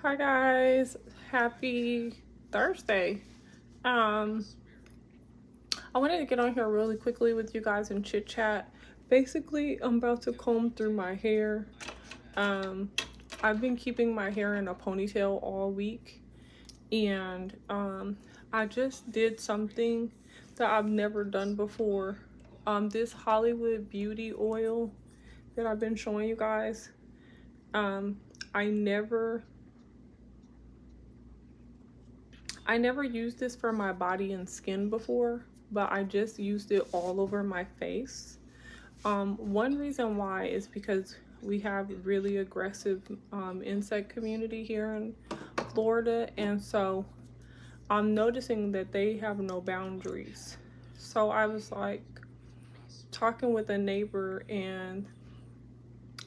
Hi guys, happy Thursday. I wanted to get on here really quickly with you guys and chit chat. Basically, I'm about to comb through my hair. I've been keeping my hair in a ponytail all week, and I just did something that I've never done before. This Hollywood Beauty oil that I've been showing you guys. Um, I never used this for my body and skin before, but I just used it all over my face. One reason why is because we have really aggressive insect community here in Florida, and so I'm noticing that they have no boundaries. So I was like talking with a neighbor, and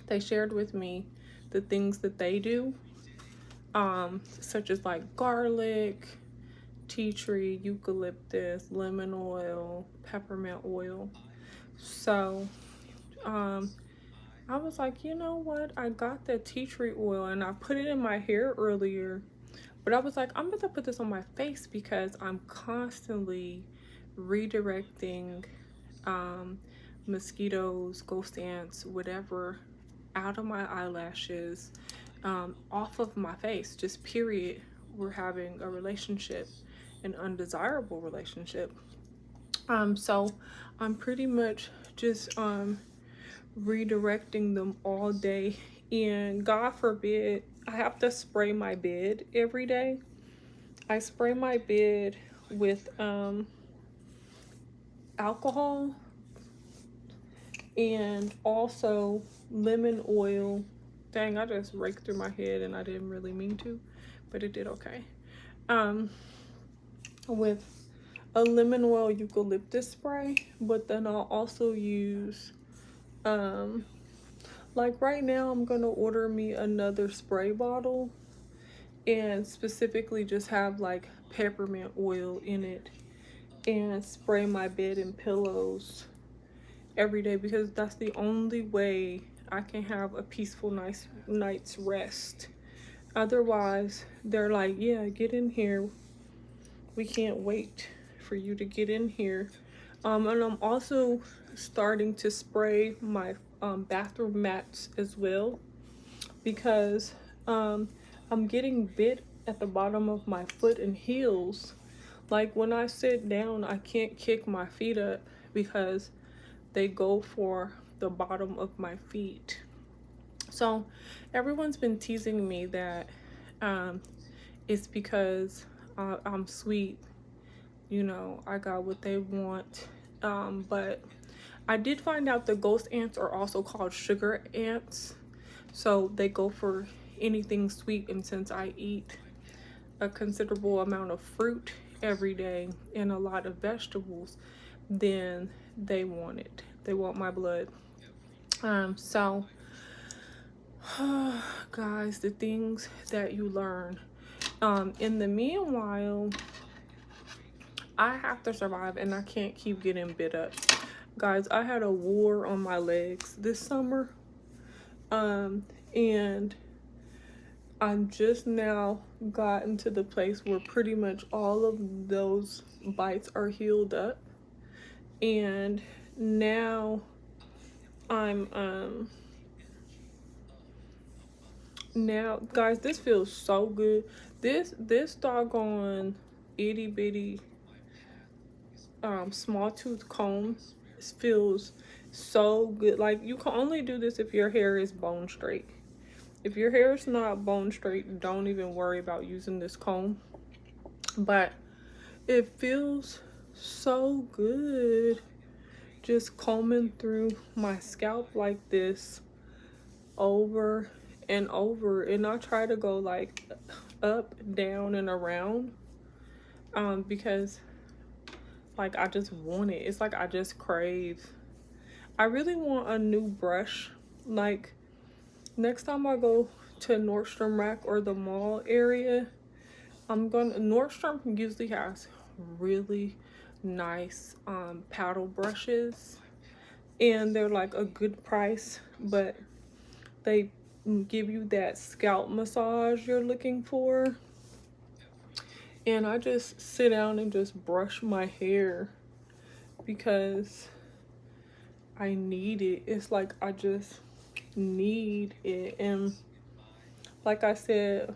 they shared with me the things that they do, such as like garlic, tea tree, eucalyptus, lemon oil, peppermint oil. So I was like, you know what? I got that tea tree oil and I put it in my hair earlier. But I was like, I'm going to put this on my face because I'm constantly redirecting mosquitoes, ghost ants, whatever, out of my eyelashes, off of my face, just period. We're having a relationship, an undesirable relationship. So I'm pretty much just redirecting them all day, and God forbid I have to spray my bed every day. I spray my bed with alcohol and also lemon oil. Dang, I just raked through my head and I didn't really mean to, but it did okay. With a lemon oil eucalyptus spray, but then I'll also use like right now I'm gonna order me another spray bottle and specifically just have like peppermint oil in it and spray my bed and pillows every day, because that's the only way I can have a peaceful night's rest. Otherwise they're like, yeah, get in here, we can't wait for you to get in here. And I'm also starting to spray my bathroom mats as well, because I'm getting bit at the bottom of my foot and heels. Like when I sit down, I can't kick my feet up because they go for the bottom of my feet. So everyone's been teasing me that it's because I'm sweet, you know, I got what they want. But I did find out the ghost ants are also called sugar ants. So they go for anything sweet, and since I eat a considerable amount of fruit every day and a lot of vegetables, then they want it. They want my blood. So guys, the things that you learn. In the meanwhile, I have to survive and I can't keep getting bit up. Guys, I had a war on my legs this summer. And I'm just now gotten to the place where pretty much all of those bites are healed up. And now I'm now guys, this feels so good. This doggone itty bitty small tooth comb feels so good. Like, you can only do this if your hair is bone straight. If your hair is not bone straight, don't even worry about using this comb. But it feels so good just combing through my scalp like this over and over. And I try to go like up, down, and around because like I just want it. It's like I just crave. I really want a new brush. Like next time I go to Nordstrom Rack or the mall area, Nordstrom usually has really nice paddle brushes, and they're like a good price, but they give you that scalp massage you're looking for. And I just sit down and just brush my hair because I need it. It's like I just need it. And like I said,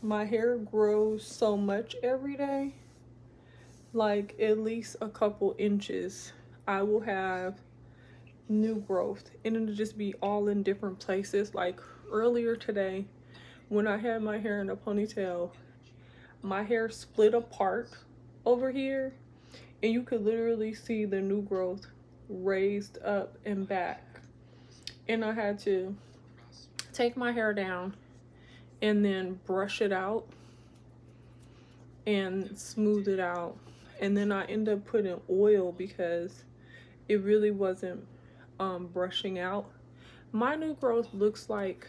my hair grows so much every day, like at least a couple inches. I will have new growth, and it'll just be all in different places. Like earlier today, when I had my hair in a ponytail, my hair split apart over here, and you could literally see the new growth raised up and back. And I had to take my hair down and then brush it out and smooth it out. And then I ended up putting oil because it really wasn't brushing out. My new growth looks like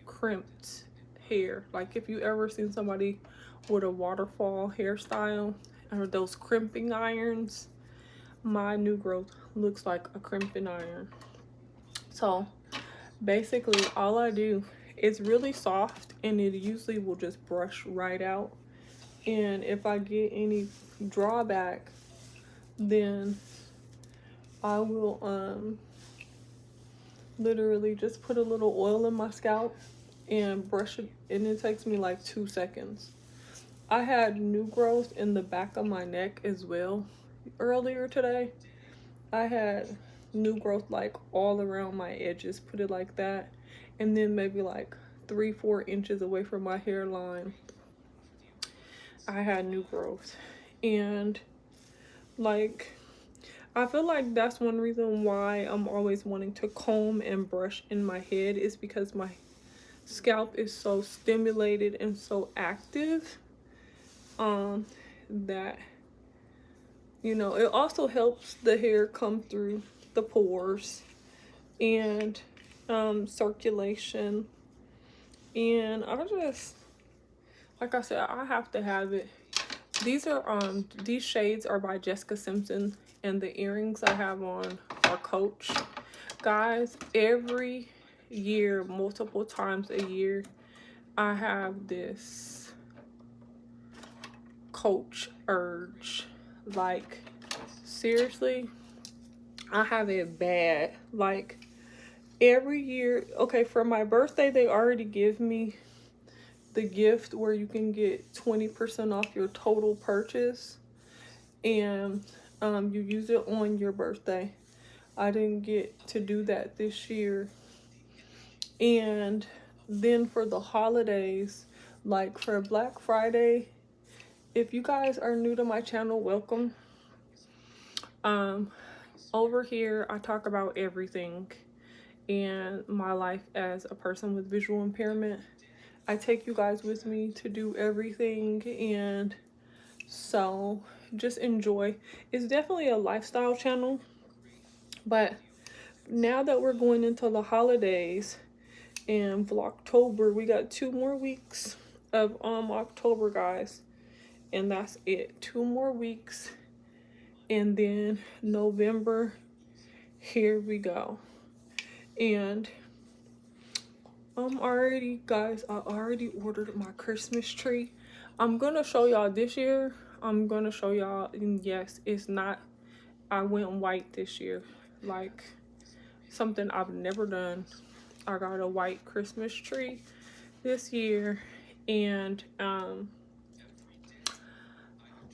crimped hair. Like if you ever seen somebody with a waterfall hairstyle or those crimping irons, my new growth looks like a crimping iron. So basically all I do, it's really soft and it usually will just brush right out. And if I get any drawback, then I will literally just put a little oil in my scalp and brush it, and it takes me like 2 seconds. I had new growth in the back of my neck as well earlier today. I had new growth like all around my edges, put it like that, and then maybe like 3-4 inches away from my hairline I had new growth. And like I feel like that's one reason why I'm always wanting to comb and brush in my head, is because my scalp is so stimulated and so active that, you know, it also helps the hair come through the pores and circulation. And I just, like I said, I have to have it. These are these shades are by Jessica Simpson, and the earrings I have on are Coach. Guys, every year, multiple times a year, I have this Coach urge. Like seriously, I have it bad. Like every year, okay, for my birthday they already give me the gift where you can get 20% off your total purchase, and you use it on your birthday. I didn't get to do that this year. And then for the holidays, like for Black Friday, if you guys are new to my channel, welcome. Over here I talk about everything and my life as a person with visual impairment. I take you guys with me to do everything, and so just enjoy. It's definitely a lifestyle channel, but now that we're going into the holidays and Vlogtober, we got 2 more weeks of October, guys, and that's it. 2 more weeks, and then November, here we go. And guys, I already ordered my Christmas tree. I'm gonna show y'all this year. I'm gonna show y'all, and yes, it's not, I went white this year, like something I've never done. I got a white Christmas tree this year. And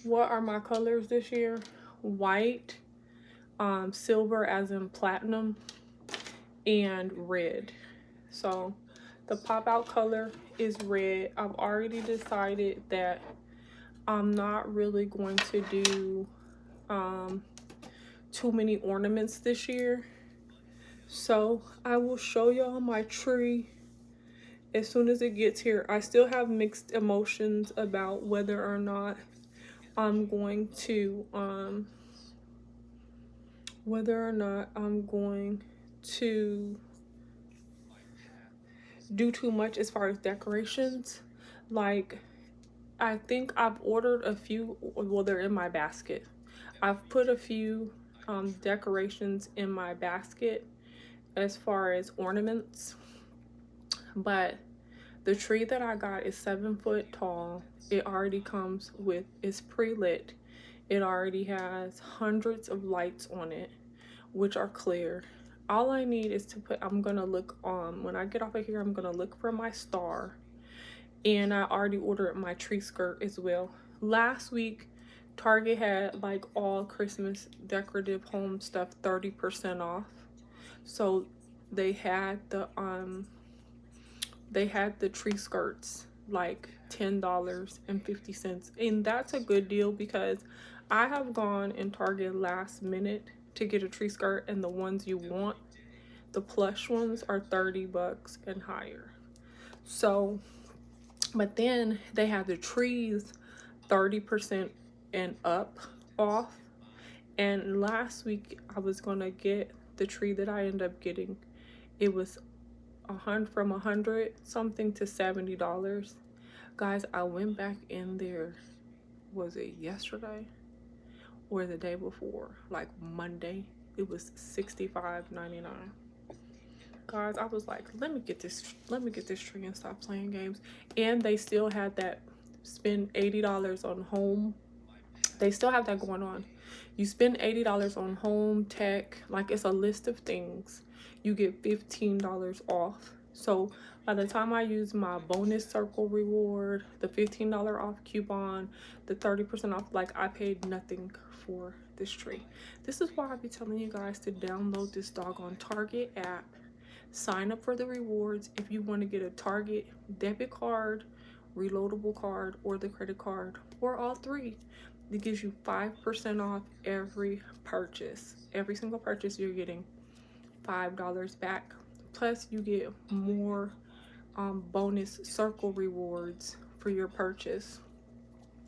what are my colors this year? White, silver as in platinum, and red. So the pop out color is red. I've already decided that I'm not really going to do too many ornaments this year. So I will show y'all my tree as soon as it gets here. I still have mixed emotions about whether or not I'm going to do too much as far as decorations. Like, I think I've ordered a few, well, they're in my basket. I've put a few decorations in my basket, as far as ornaments, but the tree that I got is 7 foot tall. It already comes with, it's pre-lit. It already has hundreds of lights on it, which are clear. All I need is to put, I'm gonna look on, when I get off of here, I'm gonna look for my star. And I already ordered my tree skirt as well. Last week, Target had like all Christmas decorative home stuff 30% off. So they had the tree skirts like $10.50, and that's a good deal because I have gone in Target last minute to get a tree skirt, and the ones you want, the plush ones, are 30 bucks and higher. So, but then they have the trees 30% and up off. And last week I was gonna get the tree that I ended up getting. It was from 100 something to $70. Guys, I went back in there, was it yesterday or the day before, like Monday? It was $65.99. Guys, I was like, let me get this tree and stop playing games. And they still had that spend $80 on home. They still have that going on. You spend $80 on home, tech, like it's a list of things. You get $15 off. So by the time I use my bonus circle reward, the $15 off coupon, the 30% off, like I paid nothing for this tree. This is why I be telling you guys to download this doggone Target app. Sign up for the rewards if you want to get a Target debit card, reloadable card, or the credit card, or all three. It gives you 5% off every purchase. Every single purchase, you're getting $5 back. Plus, you get more bonus circle rewards for your purchase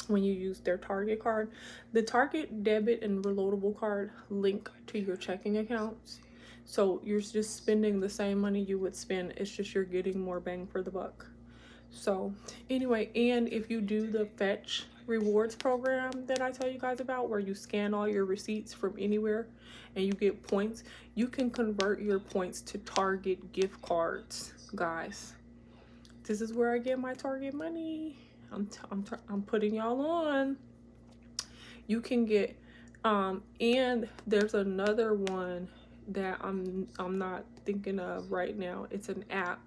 when you use their Target card. The Target debit and reloadable card link to your checking accounts. So you're just spending the same money you would spend. It's just you're getting more bang for the buck. So anyway, and if you do the Fetch rewards program that I tell you guys about, where you scan all your receipts from anywhere and you get points, you can convert your points to Target gift cards. Guys, this is where I get my Target money. I'm putting y'all on. You can get and there's another one that I'm not thinking of right now. It's an app,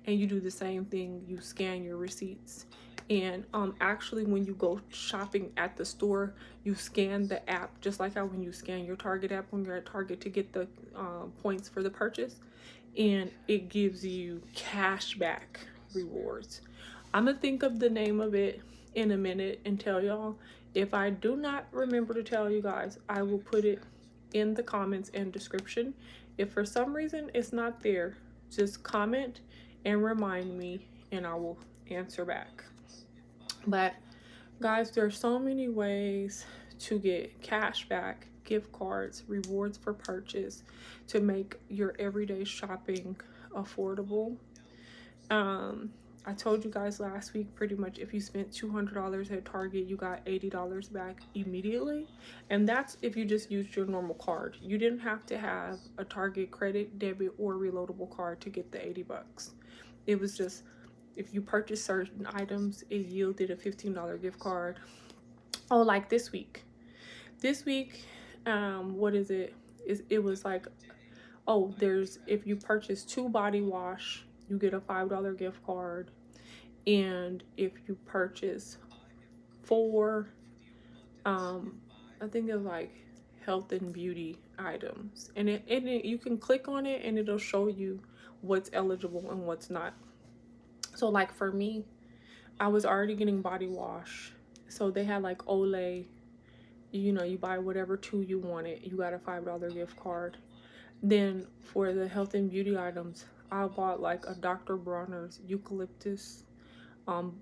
and you do the same thing. You scan your receipts, and actually when you go shopping at the store, you scan the app just like how when you scan your Target app when you're at Target to get the points for the purchase, and it gives you cash back rewards. I'm gonna think of the name of it in a minute and tell y'all. If I do not remember to tell you guys, I will put it in the comments and description. If for some reason it's not there, just comment and remind me and I will answer back. But guys, there's so many ways to get cash back, gift cards, rewards for purchase, to make your everyday shopping affordable. I told you guys last week, pretty much if you spent $200 at Target, you got $80 back immediately. And that's if you just used your normal card. You didn't have to have a Target credit, debit, or reloadable card to get the 80 bucks. It was just, if you purchased certain items, it yielded a $15 gift card. Oh, like this week. This week, what is it? It was like, oh, there's, if you purchase 2 body wash, you get a $5 gift card. And if you purchase 4, I think it's like health and beauty items, and it you can click on it and it'll show you what's eligible and what's not. So like for me, I was already getting body wash, so they had like Olay, you know, you buy whatever 2 you wanted, you got a $5 gift card. Then for the health and beauty items, I bought like a Dr. Bronner's eucalyptus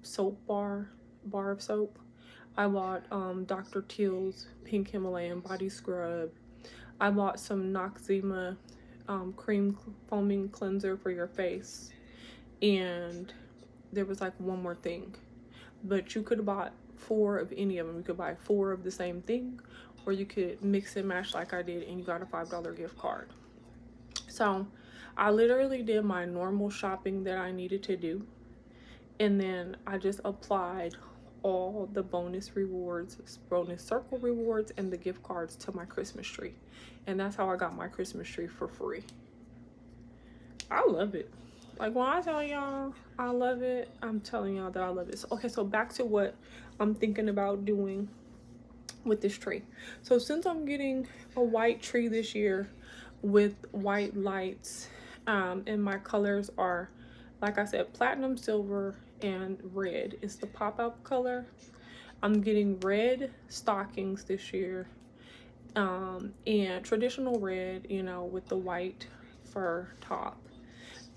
soap bar of soap. I bought Dr. Teal's pink Himalayan body scrub. I bought some Noxzema cream foaming cleanser for your face. And there was like one more thing, but you could have bought 4 of any of them. You could buy 4 of the same thing, or you could mix and match like I did, and you got a $5 gift card. So I literally did my normal shopping that I needed to do, and then I just applied all the bonus rewards, bonus circle rewards, and the gift cards to my Christmas tree. And that's how I got my Christmas tree for free. I love it. Like, when I tell y'all I love it, I'm telling y'all that I love it. So, okay, so back to what I'm thinking about doing with this tree. So since I'm getting a white tree this year with white lights, and my colors are, like I said, platinum, silver, and red is the pop-up color. I'm getting red stockings this year, and traditional red, you know, with the white fur top.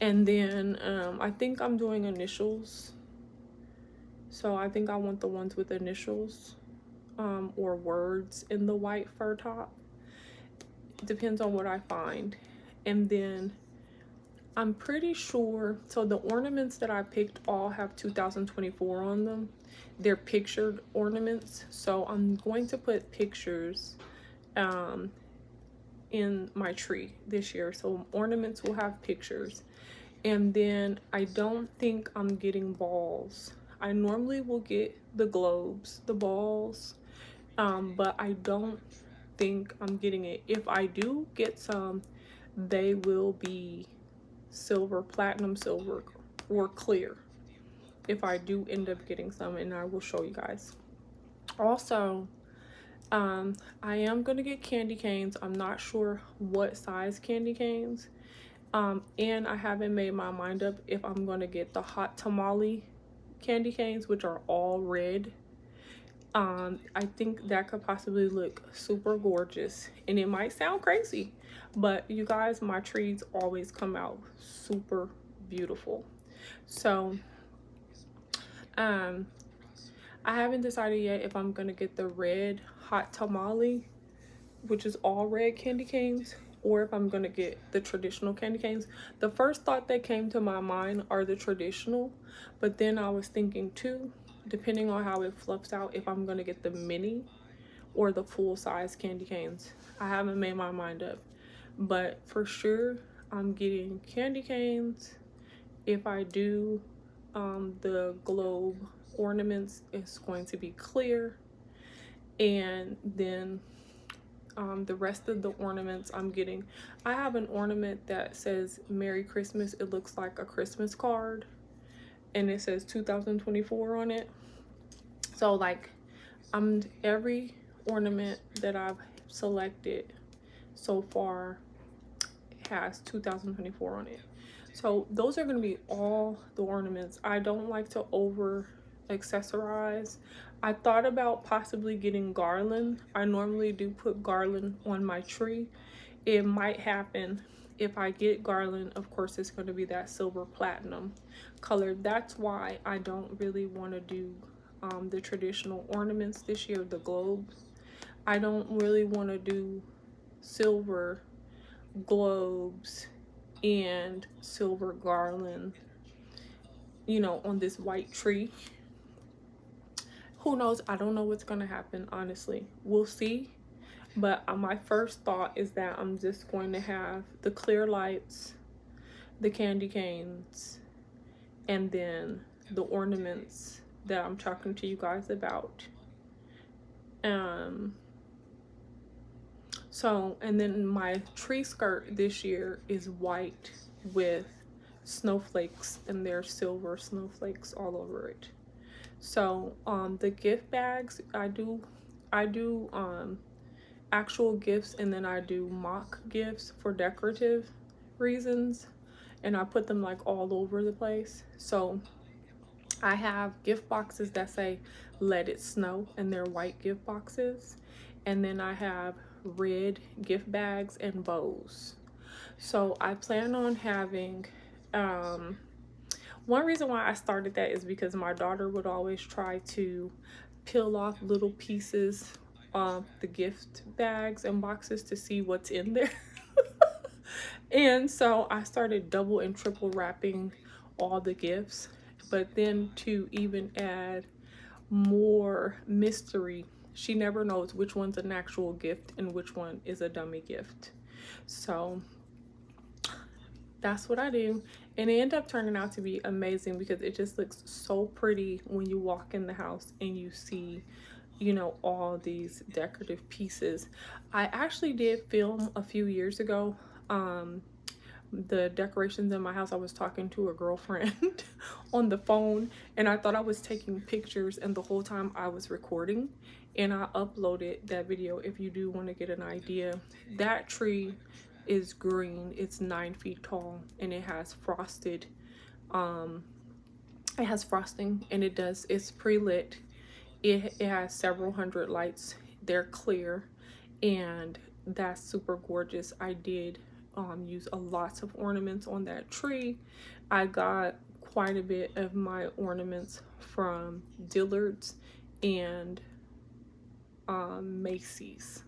And then I think I'm doing initials. So I think I want the ones with initials, or words in the white fur top. It depends on what I find. And then I'm pretty sure, so the ornaments that I picked all have 2024 on them. They're pictured ornaments. So I'm going to put pictures in my tree this year. So ornaments will have pictures. And then I don't think I'm getting balls. I normally will get the globes, the balls, but I don't think I'm getting it. If I do get some, they will be silver, platinum silver, or clear, if I do end up getting some, and I will show you guys. Also, I am gonna get candy canes. I'm not sure what size candy canes. And I haven't made my mind up if I'm gonna get the hot tamale candy canes, which are all red. I think that could possibly look super gorgeous, and it might sound crazy, but you guys, my trees always come out super beautiful. So I haven't decided yet if I'm gonna get the red hot tamale, which is all red candy canes, or if I'm gonna get the traditional candy canes. The first thought that came to my mind are the traditional, but then I was thinking too, depending on how it fluffs out, if I'm gonna get the mini or the full size candy canes. I haven't made my mind up, but for sure I'm getting candy canes. If I do the globe ornaments, it's going to be clear, and then the rest of the ornaments I'm getting, I have an ornament that says Merry Christmas. It looks like a Christmas card, and it says 2024 on it. So like, every ornament that I've selected so far has 2024 on it. So those are going to be all the ornaments. I don't like to over accessorize. I thought about possibly getting garland. I normally do put garland on my tree. It might happen if I get garland. Of course, it's going to be that silver platinum color. That's why I don't really want to do the traditional ornaments this year, the globes. I don't really want to do silver globes and silver garland, you know, on this white tree. Who knows? I don't know what's gonna happen, honestly. We'll see. But my first thought is that I'm just going to have the clear lights, the candy canes, and then the ornaments that I'm talking to you guys about. So, and then my tree skirt this year is white with snowflakes, and there's silver snowflakes all over it. So the gift bags, I do actual gifts, and then I do mock gifts for decorative reasons, and I put them like all over the place. So I have gift boxes that say let it snow, and they're white gift boxes, and then I have red gift bags and bows. So I plan on having one reason why I started that is because my daughter would always try to peel off little pieces of the gift bags and boxes to see what's in there. And so I started double and triple wrapping all the gifts, but then to even add more mystery, she never knows which one's an actual gift and which one is a dummy gift. So that's what I do. And it ended up turning out to be amazing because it just looks so pretty when you walk in the house and you see, you know, all these decorative pieces. I actually did film a few years ago the decorations in my house. I was talking to a girlfriend on the phone, and I thought I was taking pictures, and the whole time I was recording, and I uploaded that video if you do want to get an idea. That tree is green, it's 9 feet tall, and it has frosted it has frosting, and it's pre-lit. It has several hundred lights, they're clear, and that's super gorgeous. I did use a lot of ornaments on that tree. I got quite a bit of my ornaments from Dillard's and Macy's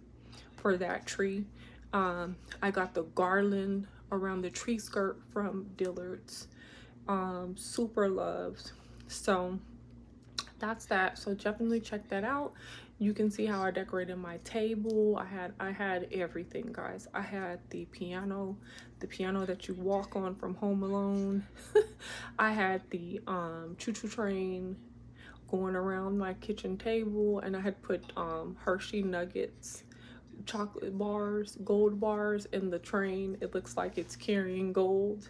for that tree. I got the garland around the tree skirt from Dillard's. Super loved. So that's that. So definitely check that out. You can see how I decorated my table. I had everything, guys. I had the piano that you walk on from Home Alone. I had the choo-choo train going around my kitchen table, and I had put Hershey nuggets, chocolate bars, gold bars in the train. It looks like it's carrying gold.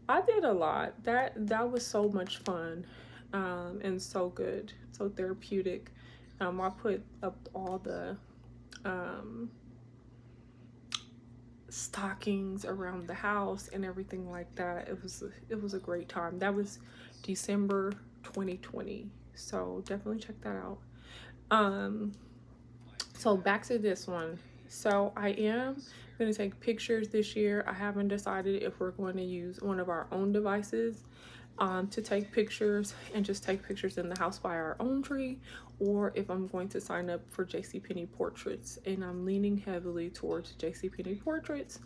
I did a lot. That was so much fun, and so good, so therapeutic. I put up all the stockings around the house and everything like that. It was a great time. That was December 2020. So definitely check that out. So back to this one. So I am going to take pictures this year. I haven't decided if we're going to use one of our own devices to take pictures and just take pictures in the house by our own tree, or if I'm going to sign up for JCPenney portraits, and I'm leaning heavily towards JCPenney portraits.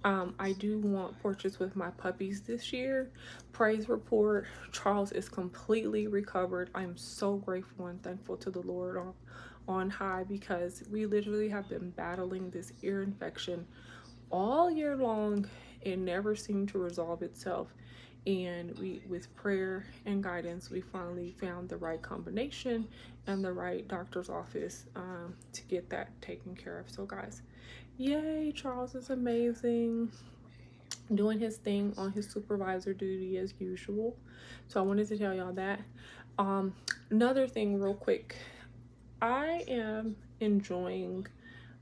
I do want portraits with my puppies this year. Praise report, Charles is completely recovered. I'm so grateful and thankful to the Lord on high, because we literally have been battling this ear infection all year long. It never seemed to resolve itself, and with prayer and guidance, we finally found the right combination and the right doctor's office to get that taken care of. So guys, yay, Charles is amazing, doing his thing on his supervisor duty as usual. So I wanted to tell y'all that. Another thing real quick, I am enjoying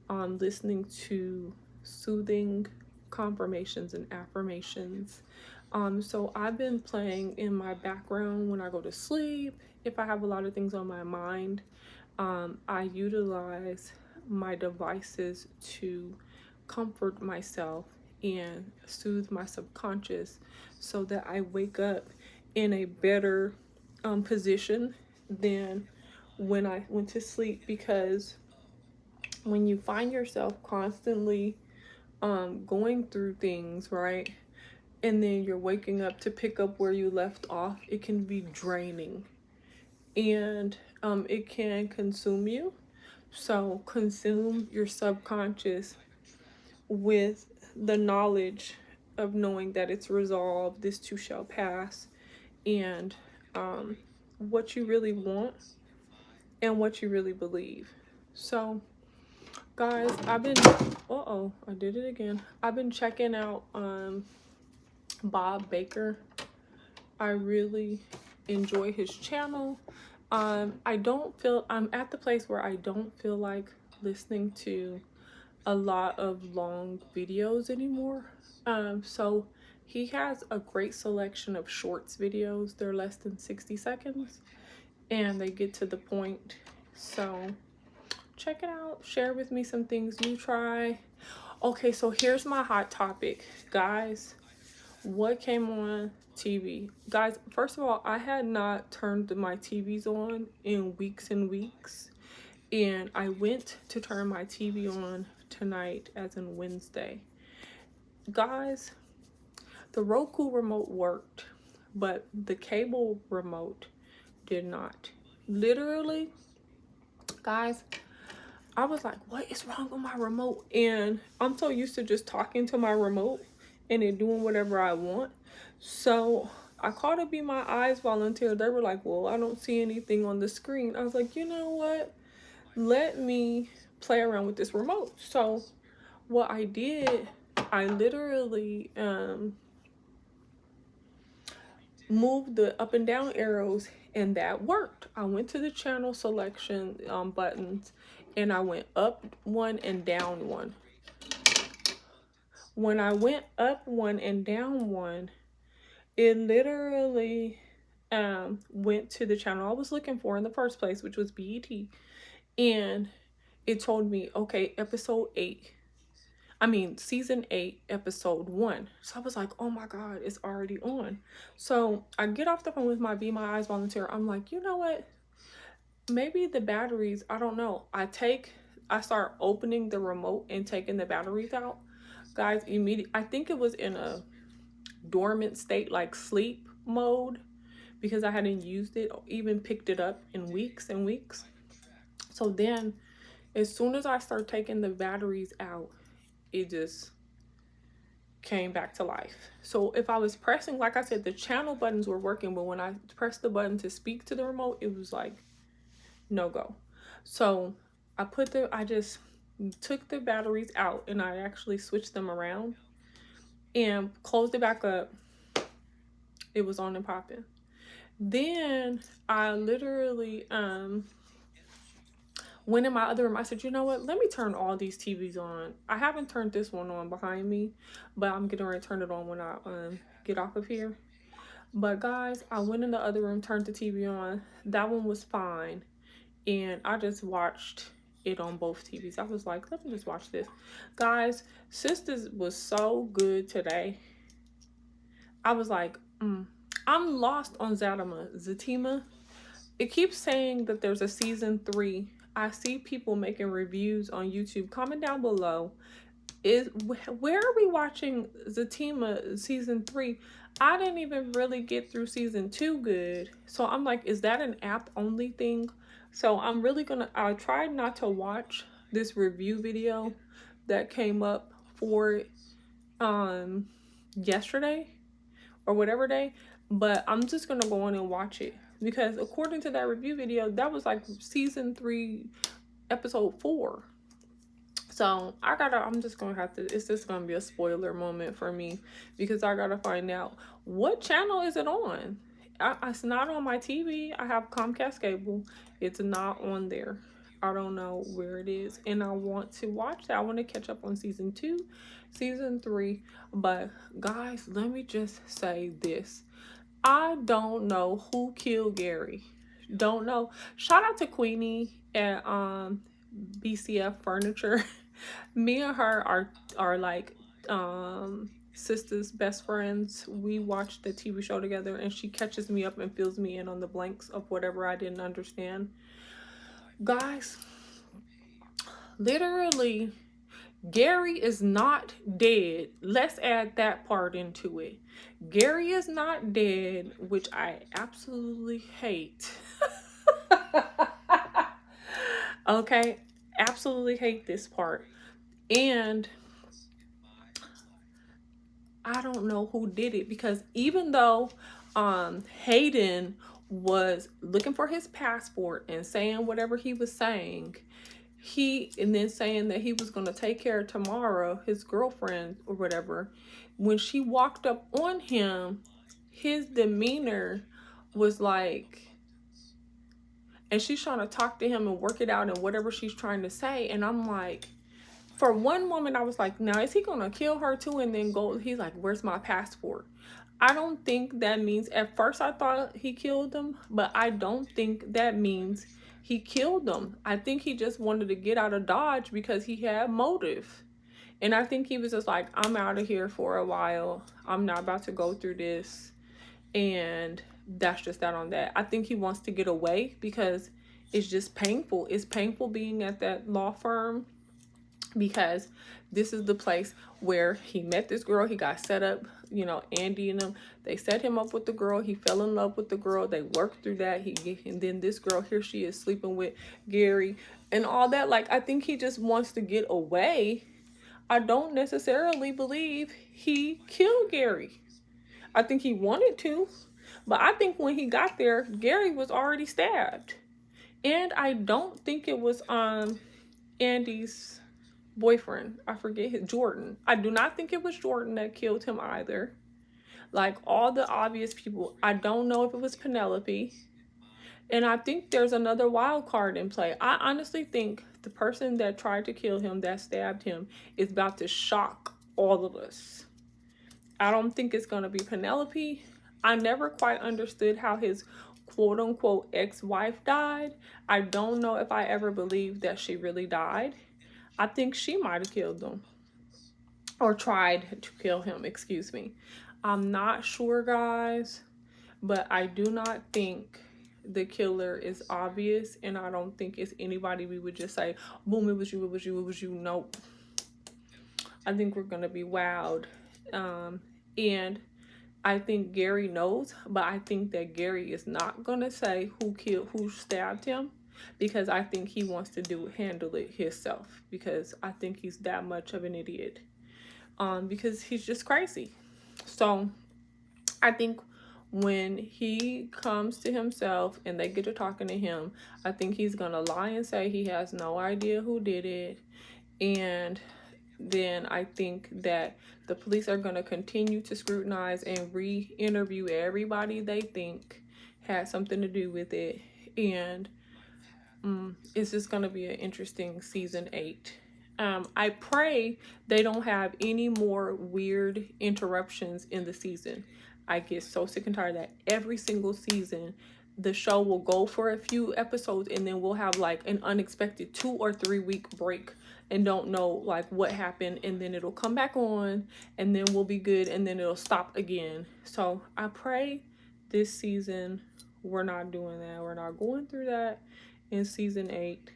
listening to soothing confirmations and affirmations. So I've been playing in my background when I go to sleep. If I have a lot of things on my mind, I utilize my devices to comfort myself and soothe my subconscious, so that I wake up in a better position than when I went to sleep. Because when you find yourself constantly going through things, right, and then you're waking up to pick up where you left off, it can be draining, and it can consume you. So consume your subconscious with the knowledge of knowing that it's resolved, this too shall pass, and what you really want and what you really believe. So guys, I've been I did it again. I've been checking out Bob Baker. I really enjoy his channel. I'm at the place where I don't feel like listening to a lot of long videos anymore. So he has a great selection of shorts videos. They're less than 60 seconds and they get to the point. So check it out. Share with me some things you try. Okay, so here's my hot topic, guys. What came on TV? Guys, first of all, I had not turned my TVs on in weeks and weeks, and I went to turn my TV on tonight, as in Wednesday. Guys, the Roku remote worked, but the cable remote did not. Literally, guys, I was like, what is wrong with my remote? And I'm so used to just talking to my remote and it doing whatever I want. So I called a Be My Eyes volunteer. They were like, well, I don't see anything on the screen. I was like, you know what? Let me play around with this remote. So what I did, I literally moved the up and down arrows, and that worked. I went to the channel selection buttons, and I went up one and down one. When I went up one and down one, it literally went to the channel I was looking for in the first place, which was BET. And it told me, okay, season 8, episode 1. So I was like, oh my God, it's already on. So I get off the phone with my Be My Eyes volunteer. I'm like, you know what? Maybe the batteries, I don't know. I start opening the remote and taking the batteries out. Guys, immediately, I think it was in a dormant state, like sleep mode, because I hadn't used it or even picked it up in weeks and weeks. So then as soon as I start taking the batteries out, it just came back to life. So if I was pressing, like I said, the channel buttons were working, but when I pressed the button to speak to the remote, it was like no go. So I just took the batteries out, and I actually switched them around and closed it back up. It was on and popping. Then I literally went in my other room. I said, you know what? Let me turn all these TVs on. I haven't turned this one on behind me, but I'm getting ready to turn it on when I get off of here. But guys, I went in the other room, turned the TV on. That one was fine. And I just watched it on both TVs. I was like, let me just watch this. Guys, Sisters was so good today. I was like, I'm lost on Zatima. It keeps saying that there's a season 3. I see people making reviews on YouTube. Comment down below. Where are we watching Zatima season 3? I didn't even really get through season 2 good. So I'm like, is that an app only thing? So I'm really I tried not to watch this review video that came up for it yesterday or whatever day, but I'm just gonna go on and watch it, because according to that review video, that was like season 3 episode 4. So I'm just gonna have to, it's just gonna be a spoiler moment for me, because I gotta find out what channel is it on. It's not on my TV. I have Comcast cable. It's not on there. I don't know where it is, and I want to watch that. I want to catch up on season 2, season 3. But guys, let me just say this. I don't know who killed Gary. Don't know. Shout out to Queenie at BCF Furniture. Me and her are like sisters, best friends. We watched the TV show together, and she catches me up and fills me in on the blanks of whatever I didn't understand. Guys, literally, Gary is not dead. Let's add that part into it. Gary is not dead, which I absolutely hate. Okay, absolutely hate this part. And I don't know who did it, because even though Hayden was looking for his passport and saying whatever he was saying, and then saying that he was going to take care of Tamara, his girlfriend or whatever, when she walked up on him, his demeanor was like, and she's trying to talk to him and work it out and whatever she's trying to say, and I'm like, for one moment I was like, now is he gonna kill her too? And then he's like, where's my passport? I don't think that means, at first I thought he killed them, but I don't think that means he killed them. I think he just wanted to get out of Dodge because he had motive. And I think he was just like, I'm out of here for a while. I'm not about to go through this. And that's just that on that. I think he wants to get away because it's just painful. It's painful being at that law firm, because this is the place where he met this girl. He got set up, you know, Andy and them, they set him up with the girl. He fell in love with the girl. They worked through that. And then this girl, here she is sleeping with Gary and all that. Like, I think he just wants to get away. I don't necessarily believe he killed Gary. I think he wanted to, but I think when he got there, Gary was already stabbed. And I don't think it was Andy's boyfriend. I forget his Jordan. I do not think it was Jordan that killed him either. Like all the obvious people. I don't know if it was Penelope. And I think there's another wild card in play. I honestly think the person that tried to kill him, that stabbed him, is about to shock all of us. I don't think it's going to be Penelope. I never quite understood how his quote unquote ex-wife died. I don't know if I ever believed that she really died. I think she might have killed him. Or tried to kill him, excuse me. I'm not sure, guys. But I do not think the killer is obvious, and I don't think it's anybody we would just say, boom, it was you, it was you, it was you. Nope. I think we're gonna be wowed. And I think Gary knows, but I think that Gary is not gonna say who stabbed him, because I think he wants to handle it himself, because I think he's that much of an idiot. Because he's just crazy. So I think when he comes to himself and they get to talking to him, I think he's gonna lie and say he has no idea who did it. And then I think that the police are gonna continue to scrutinize and re-interview everybody they think had something to do with it. And it's just gonna be an interesting season 8. I pray they don't have any more weird interruptions in the season. I get so sick and tired that every single season the show will go for a few episodes and then we'll have like an unexpected 2 or 3 week break and don't know like what happened, and then it'll come back on and then we'll be good and then it'll stop again. So I pray this season we're not doing that. We're not going through that in season 8.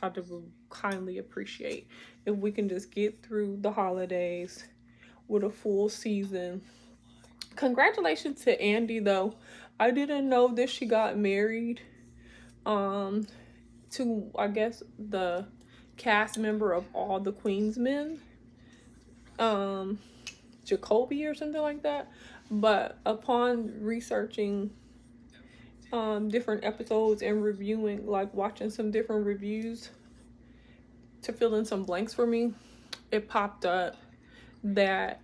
I would kindly appreciate if we can just get through the holidays with a full season. Congratulations to Andy, though. I didn't know that she got married to, I guess, the cast member of All the Queen's Men, Jacoby or something like that. But upon researching different episodes and reviewing, like watching some different reviews to fill in some blanks for me, it popped up that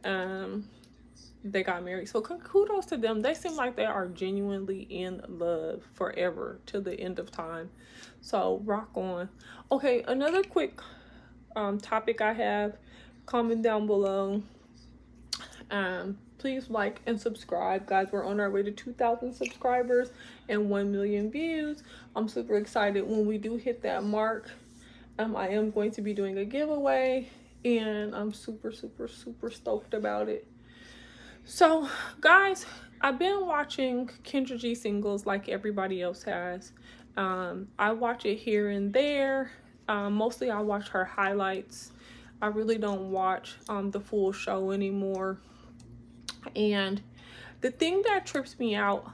they got married. So kudos to them. They seem like they are genuinely in love forever to the end of time. So rock on. Okay, another quick topic I have, comment down below. Please like and subscribe, guys. We're on our way to 2,000 subscribers and 1 million views. I'm super excited when we do hit that mark. I am going to be doing a giveaway, and I'm super stoked about it. So guys, I've been watching Kendra G singles like everybody else has. I watch it here and there. Mostly I watch her highlights. I really don't watch the full show anymore. And the thing that trips me out,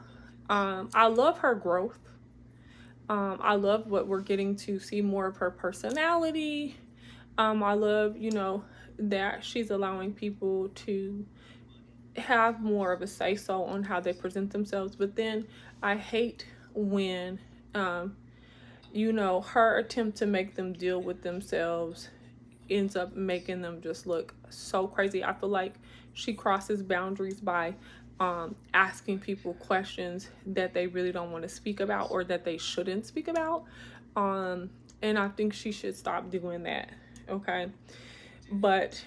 I love her growth. I love what we're getting to see more of her personality. I love, you know, that she's allowing people to have more of a say-so on how they present themselves. But then I hate when, you know, her attempt to make them deal with themselves ends up making them just look so crazy. I feel like she crosses boundaries by asking people questions that they really don't want to speak about or that they shouldn't speak about. And I think she should stop doing that. Okay. But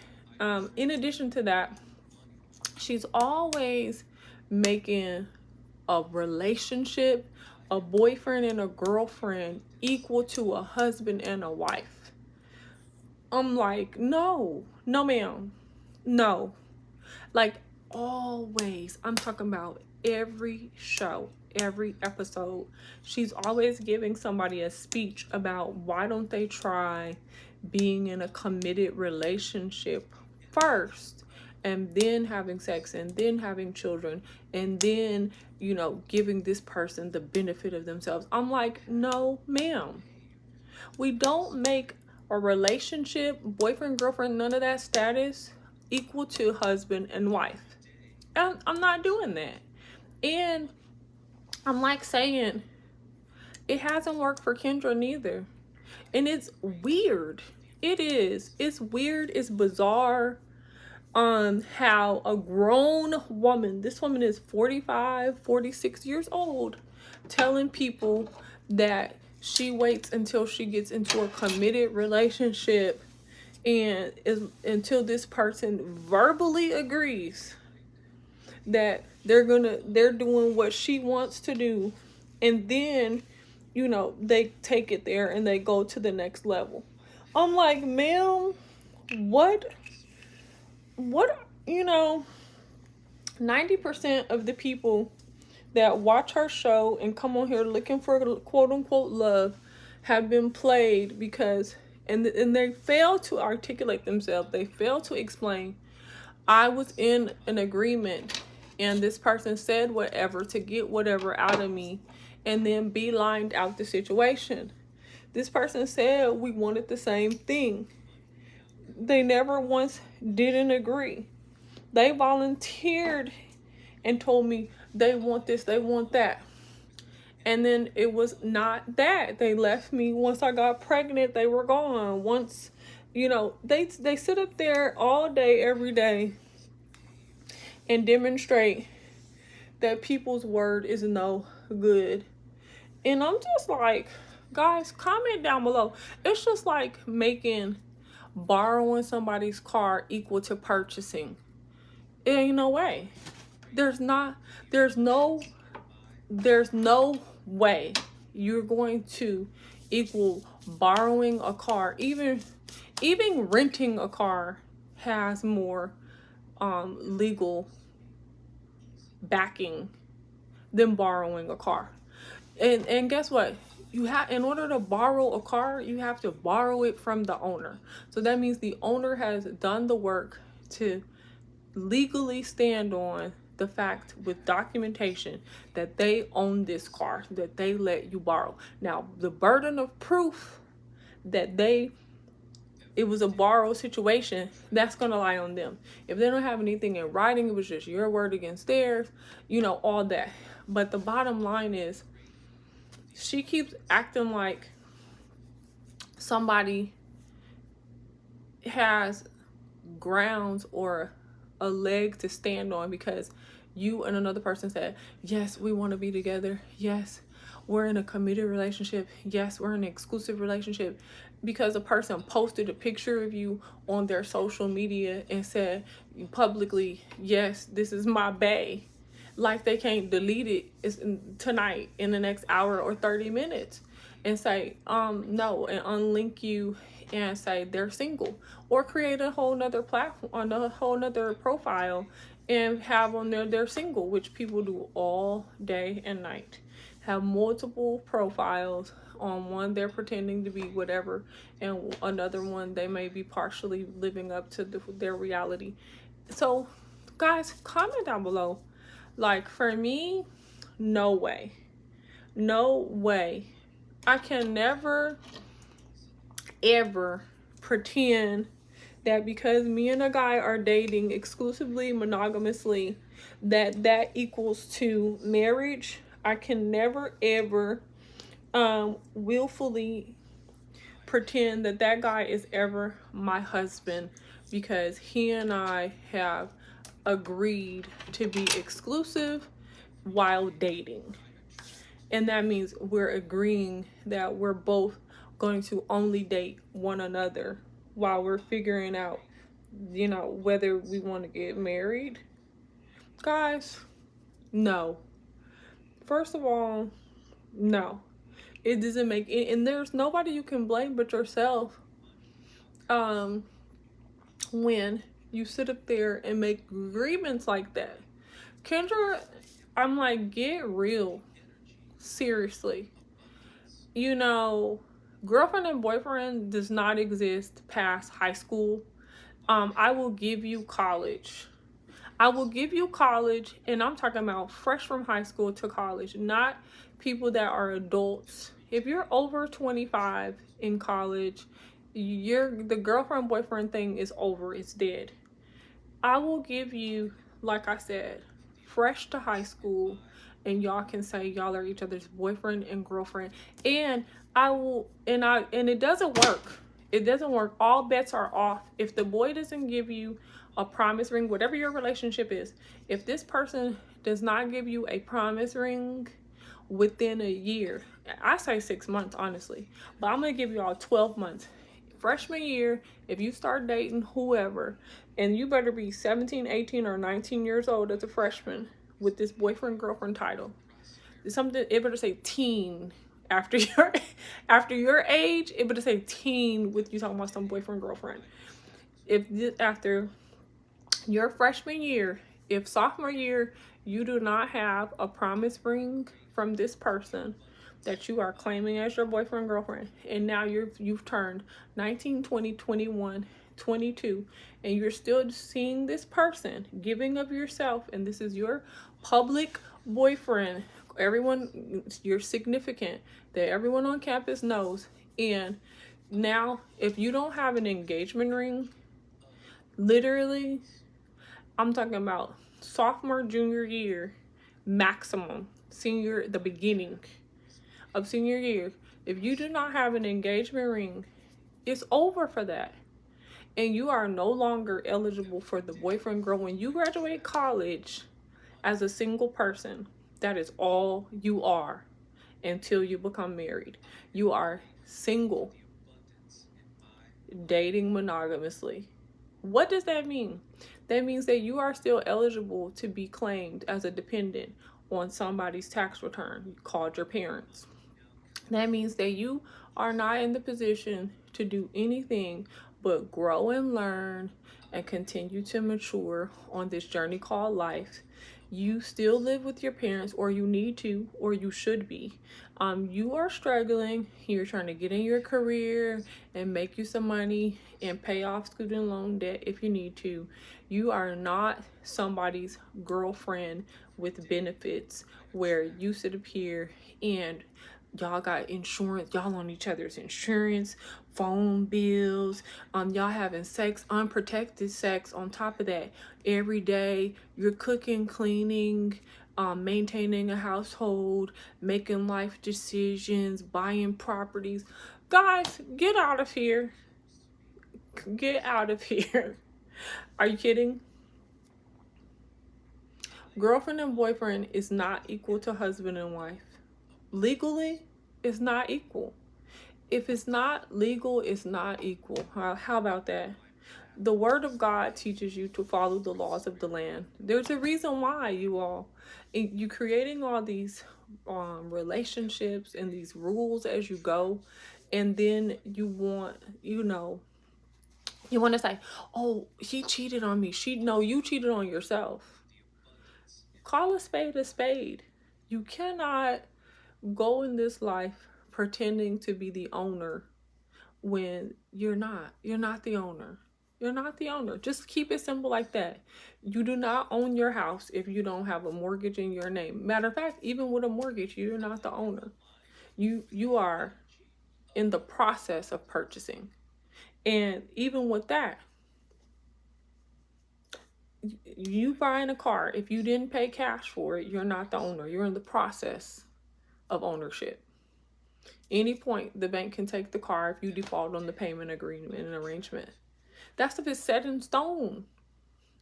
in addition to that, she's always making a relationship, a boyfriend and a girlfriend, equal to a husband and a wife. I'm like, no, ma'am, no. Like, always, I'm talking about every show, every episode, she's always giving somebody a speech about why don't they try being in a committed relationship first, and then having sex, and then having children, and then, you know, giving this person the benefit of themselves. I'm like, no, ma'am. We don't make or relationship, boyfriend, girlfriend, none of that status equal to husband and wife. And I'm not doing that. And I'm like saying, it hasn't worked for Kendra neither. And it's weird. It is. It's weird. It's bizarre. How a grown woman, this woman is 45, 46 years old, telling people that she waits until she gets into a committed relationship and until this person verbally agrees that they're doing what she wants to do, and then, you know, they take it there and they go to the next level. I'm like, ma'am, what, you know, 90% of the people that watch our show and come on here looking for quote unquote love have been played because, and they fail to articulate themselves. They fail to explain, I was in an agreement and this person said whatever to get whatever out of me and then beelined out the situation. This person said we wanted the same thing. They never once didn't agree. They volunteered and told me they want this, they want that. And then it was not that. They left me. Once I got pregnant, they were gone. Once, you know, they sit up there all day, every day, and demonstrate that people's word is no good. And I'm just like, guys, comment down below. It's just like making borrowing somebody's car equal to purchasing. It ain't no way. There's no way you're going to equal borrowing a car. Even renting a car has more legal backing than borrowing a car. And guess what? You have, in order to borrow a car, you have to borrow it from the owner. So that means the owner has done the work to legally stand on the fact with documentation that they own this car, that they let you borrow. Now, the burden of proof that it was a borrowed situation, that's going to lie on them. If they don't have anything in writing, it was just your word against theirs, you know, all that. But the bottom line is, she keeps acting like somebody has grounds or a leg to stand on because you and another person said, yes, we want to be together. Yes, we're in a committed relationship. Yes, we're in an exclusive relationship. Because a person posted a picture of you on their social media and said publicly, yes, this is my bae. Like they can't delete it tonight in the next hour or 30 minutes and say, no, and unlink you and say they're single, or create a whole nother platform on a whole nother profile and have on there they're single, which people do all day and night. Have multiple profiles. On one they're pretending to be whatever, and another one they may be partially living up to their reality. So guys, comment down below. Like, for me, no way. No way. I can never ever pretend that because me and a guy are dating exclusively monogamously that equals to marriage. I can never ever willfully pretend that guy is ever my husband, because he and I have agreed to be exclusive while dating. And that means we're agreeing that we're both going to only date one another while we're figuring out, you know, whether we want to get married. Guys, no. First of all, no. It doesn't make it, and there's nobody you can blame but yourself when you sit up there and make agreements like that. Kendra, I'm like, get real. Seriously. You know, girlfriend and boyfriend does not exist past high school. I will give you college. I will give you college, and I'm talking about fresh from high school to college, not people that are adults. If you're over 25 in college, the girlfriend boyfriend thing is over. It's dead. I will give you, like I said, fresh to high school, and y'all can say y'all are each other's boyfriend and girlfriend. And it doesn't work. It doesn't work. All bets are off. If the boy doesn't give you a promise ring, whatever your relationship is, if this person does not give you a promise ring within a year, I say 6 months, honestly, but I'm gonna give you all 12 months. Freshman year, if you start dating whoever, and you better be 17, 18, or 19 years old as a freshman with this boyfriend girlfriend title. Something, it better say teen after your age. It better say teen with you talking about some boyfriend girlfriend. If after your freshman year, if sophomore year you do not have a promise ring from this person that you are claiming as your boyfriend girlfriend, and now you've turned 19, 20, 21, 22, and you're still seeing this person giving of yourself, and this is your public boyfriend, everyone, you're significant, that everyone on campus knows, and now if you don't have an engagement ring, literally, I'm talking about sophomore, junior year, maximum, the beginning of senior year, if you do not have an engagement ring, it's over for that. And you are no longer eligible for the boyfriend girl. When you graduate college as a single person, that is all you are until you become married. You are single, dating monogamously. What does that mean? That means that you are still eligible to be claimed as a dependent on somebody's tax return called your parents. That means that you are not in the position to do anything but grow and learn and continue to mature on this journey called life. You still live with your parents, or you need to, or you should be. You are struggling. You're trying to get in your career and make you some money and pay off student loan debt if you need to. You are not somebody's girlfriend with benefits where you sit up here and y'all got insurance, y'all on each other's insurance, phone bills, y'all having sex, unprotected sex on top of that every day. You're cooking, cleaning, maintaining a household, making life decisions, buying properties. Guys, get out of here. Get out of here. Are you kidding? Girlfriend and boyfriend is not equal to husband and wife. Legally, it's not equal. If it's not legal, it's not equal. How about that? The word of God teaches you to follow the laws of the land. There's a reason why you creating all these relationships and these rules as you go, and then you want to say, oh, he cheated on me. No, you cheated on yourself. Call a spade a spade. You cannot go in this life pretending to be the owner when you're not. You're not the owner. You're not the owner. Just keep it simple like that. You do not own your house if you don't have a mortgage in your name. Matter of fact, even with a mortgage, you're not the owner. You are in the process of purchasing. And even with that, you buying a car, if you didn't pay cash for it, you're not the owner. You're in the process of ownership. Any point, the bank can take the car if you default on the payment agreement and arrangement. That's if it's set in stone.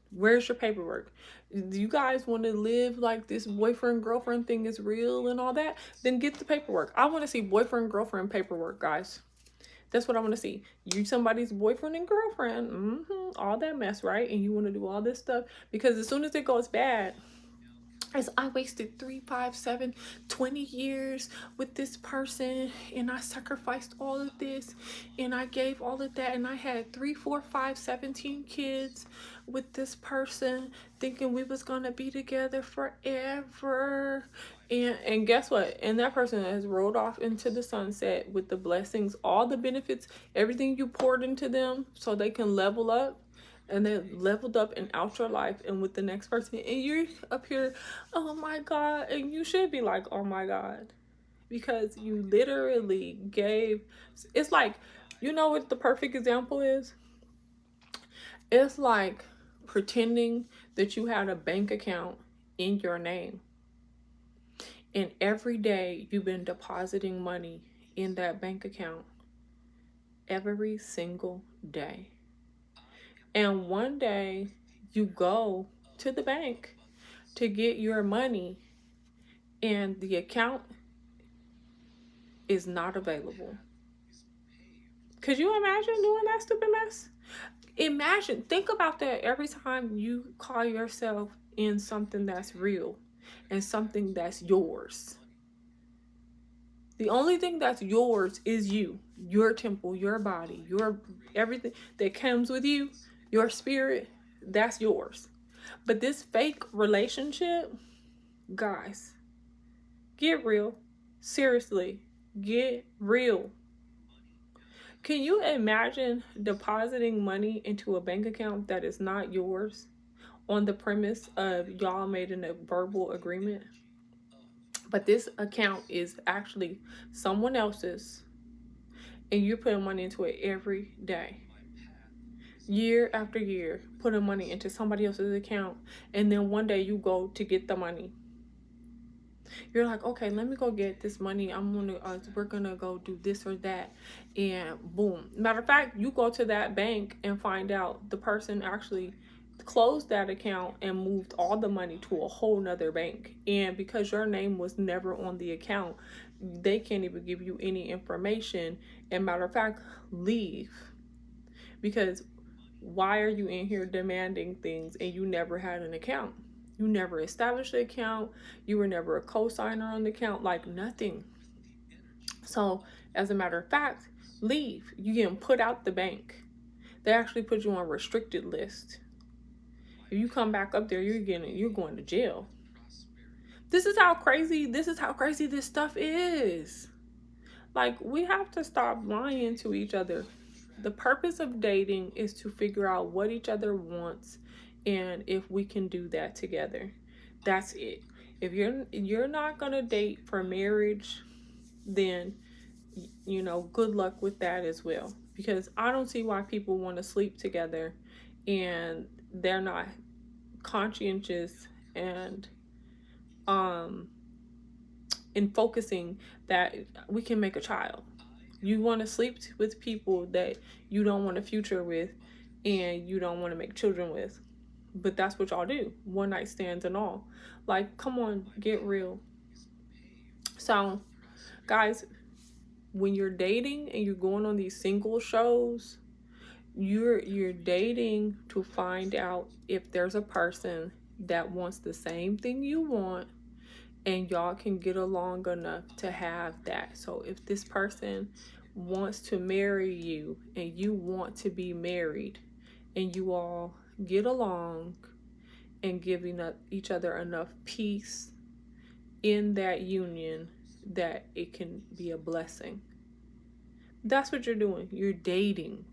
Where's your paperwork? Do you guys want to live like this boyfriend girlfriend thing is real and all that? Then get the paperwork. I want to see boyfriend girlfriend paperwork, guys. That's what I want to see. You somebody's boyfriend and girlfriend, all that mess, right? And you want to do all this stuff because as soon as it goes bad, as I wasted 3, 5, 7, 20 years with this person, and I sacrificed all of this, and I gave all of that, and I had 3, 4, 5, 17 kids with this person, thinking we was gonna be together forever. And guess what? And that person has rolled off into the sunset with the blessings, all the benefits, everything you poured into them so they can level up. And they leveled up and out your life and with the next person, and you're up here, oh my God. And you should be like, oh my God, because you literally gave. It's like You know what the perfect example is? It's like pretending that you had a bank account in your name, and every day you've been depositing money in that bank account every single day. And one day you go to the bank to get your money and the account is not available. Could you imagine doing that stupid mess? Imagine, think about that every time you call yourself in something that's real and something that's yours. The only thing that's yours is you, your temple, your body, your everything that comes with you, your spirit, that's yours. But this fake relationship, guys, get real. Seriously, get real. Can you imagine depositing money into a bank account that is not yours on the premise of y'all made a verbal agreement? But this account is actually someone else's, and you're putting money into it every day, year after year, putting money into somebody else's account, and then one day you go to get the money. You're like, okay, let me go get this money. We're gonna go do this or that, and boom. Matter of fact, you go to that bank and find out the person actually closed that account and moved all the money to a whole nother bank. And because your name was never on the account, they can't even give you any information. And matter of fact, leave. Because why are you in here demanding things and you never had an account? You never established an account. You were never a co-signer on the account, like nothing. So as a matter of fact, leave. You getting put out the bank. They actually put you on a restricted list. If you come back up there, you're going to jail. This is how crazy this stuff is. Like, we have to stop lying to each other. The purpose of dating is to figure out what each other wants and if we can do that together. That's it. If you're not gonna date for marriage, then good luck with that as well. Because I don't see why people want to sleep together and they're not conscientious and in focusing that we can make a child. You want to sleep with people that you don't want a future with and you don't want to make children with. But that's what y'all do. One night stands and all. Like, come on, get real. So, guys, when you're dating and you're going on these single shows, you're dating to find out if there's a person that wants the same thing you want and y'all can get along enough to have that. So if this person wants to marry you and you want to be married and you all get along and giving each other enough peace in that union that it can be a blessing. That's what you're doing. You're dating.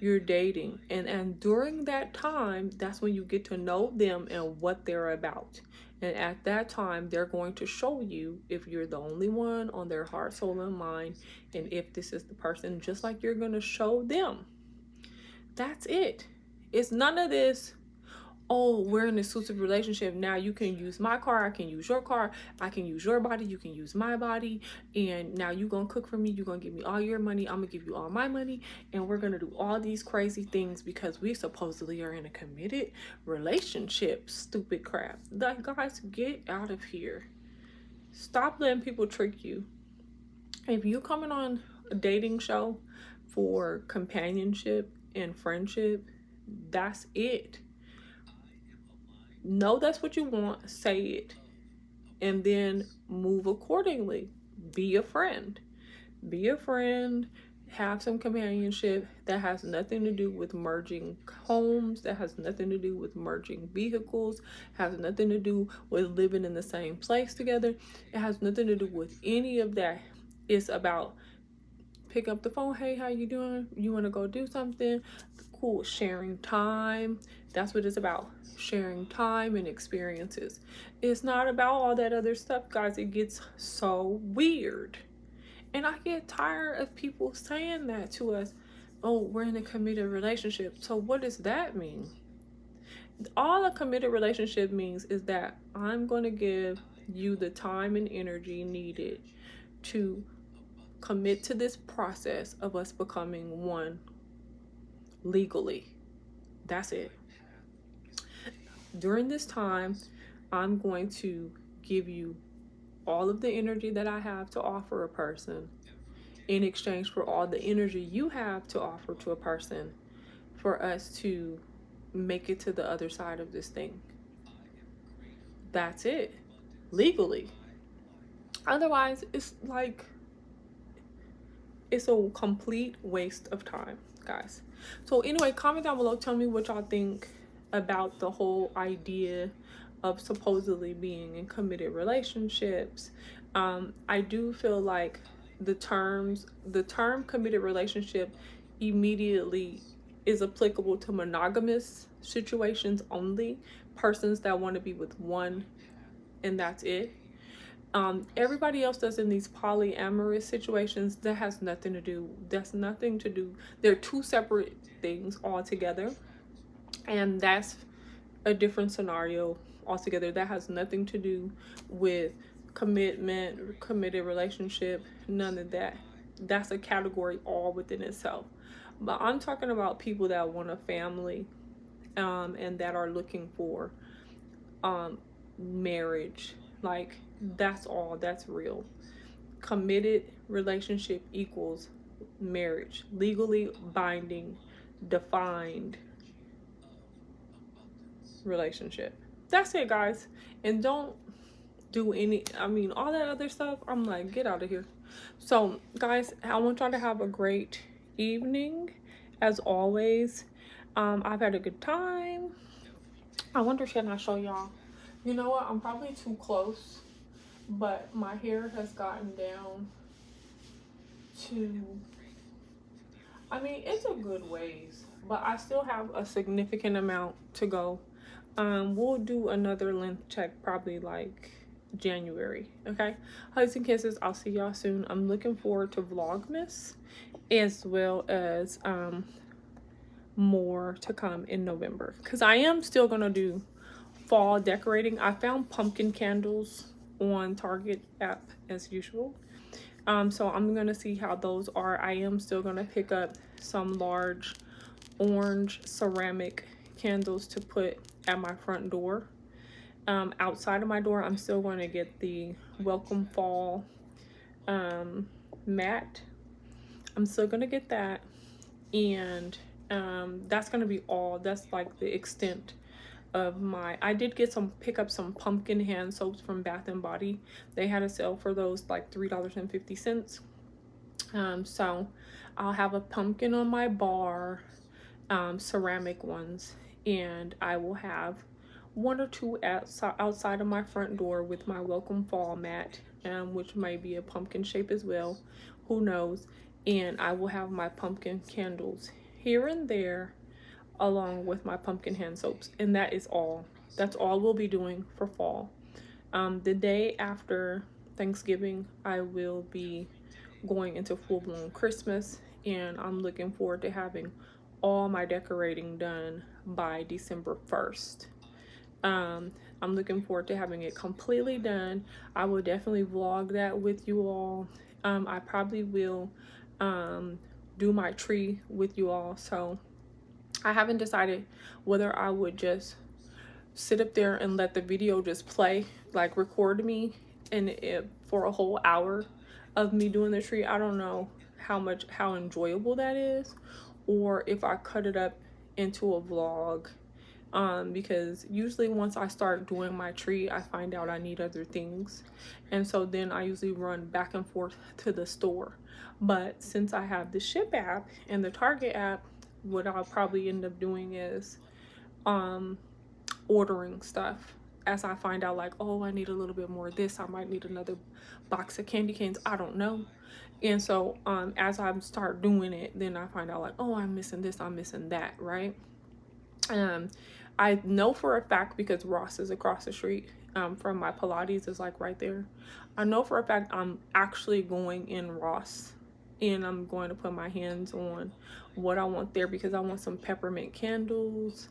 And during that time, that's when you get to know them and what they're about. And at that time, they're going to show you if you're the only one on their heart, soul, and mind, and if this is the person, just like you're going to show them. That's it. It's none of this, oh, we're in an exclusive relationship. Now you can use my car, I can use your car, I can use your body, you can use my body, and now you're going to cook for me, you're going to give me all your money, I'm going to give you all my money, and we're going to do all these crazy things because we supposedly are in a committed relationship. Stupid crap. Like, guys, get out of here. Stop letting people trick you. If you're coming on a dating show for companionship and friendship, that's it. Know that's what you want, say it, and then move accordingly. Be a friend. Have some companionship. That has nothing to do with merging homes, that has nothing to do with merging vehicles, has nothing to do with living in the same place together. It has nothing to do with any of that. It's about pick up the phone, hey, how you doing? You want to go do something? Cool. Sharing time. That's what it's about. Sharing time and experiences. It's not about all that other stuff, guys. It gets so weird. And I get tired of people saying that to us. Oh, we're in a committed relationship. So what does that mean? All a committed relationship means is that I'm going to give you the time and energy needed to commit to this process of us becoming one legally. That's it. During this time, I'm going to give you all of the energy that I have to offer a person in exchange for all the energy you have to offer to a person for us to make it to the other side of this thing. That's it. Legally. Otherwise, it's like, it's a complete waste of time, guys. So anyway, comment down below, tell me what y'all think about the whole idea of supposedly being in committed relationships. I do feel like the term committed relationship immediately is applicable to monogamous situations only, persons that want to be with one and that's it. Everybody else that's in these polyamorous situations, that has nothing to do. That's nothing to do. They're two separate things altogether, and that's a different scenario altogether. That has nothing to do with commitment, committed relationship, none of that. That's a category all within itself. But I'm talking about people that want a family, and that are looking for marriage. Like, that's all. That's real. Committed relationship equals marriage, legally binding, defined relationship. That's it, guys. And don't do all that other stuff. I'm like, get out of here. So guys, I want y'all to have a great evening as always. I've had a good time. I wonder, should I show y'all? You know what, I'm probably too close, but my hair has gotten down to, it's a good ways, but I still have a significant amount to go. We'll do another length check probably like January. Okay, hugs and kisses. I'll see y'all soon. I'm looking forward to Vlogmas, as well as more to come in November, because I am still gonna do fall decorating. I found pumpkin candles on Target app as usual. So I'm gonna see how those are. I am still gonna pick up some large orange ceramic candles to put at my front door. Outside of my door, I'm still going to get the welcome fall mat. I'm still gonna get that, and that's gonna be all. That's like the extent of my, I did pick up some pumpkin hand soaps from Bath and Body. They had a sale for those like $3.50. So I'll have a pumpkin on my bar, ceramic ones, and I will have one or two outside of my front door with my welcome fall mat, which may be a pumpkin shape as well, who knows. And I will have my pumpkin candles here and there along with my pumpkin hand soaps, and that is all. That's all we'll be doing for fall. The day after Thanksgiving, I will be going into full-blown Christmas, and I'm looking forward to having all my decorating done by December 1st. I'm looking forward to having it completely done. I will definitely vlog that with you all. I probably will do my tree with you all, so I haven't decided whether I would just sit up there and let the video just play, like record me and for a whole hour of me doing the tree. I don't know how enjoyable that is, or if I cut it up into a vlog, because usually once I start doing my tree, I find out I need other things, and so then I usually run back and forth to the store. But since I have the Ship app and the Target app, what I'll probably end up doing is ordering stuff as I find out, like, oh, I need a little bit more of this, I might need another box of candy canes, I don't know. And so as I start doing it, then I find out, like, oh, I'm missing this, I'm missing that, right? I know for a fact, because Ross is across the street, from my Pilates is like right there. I know for a fact I'm actually going in Ross, and I'm going to put my hands on what I want there, because I want some peppermint candles,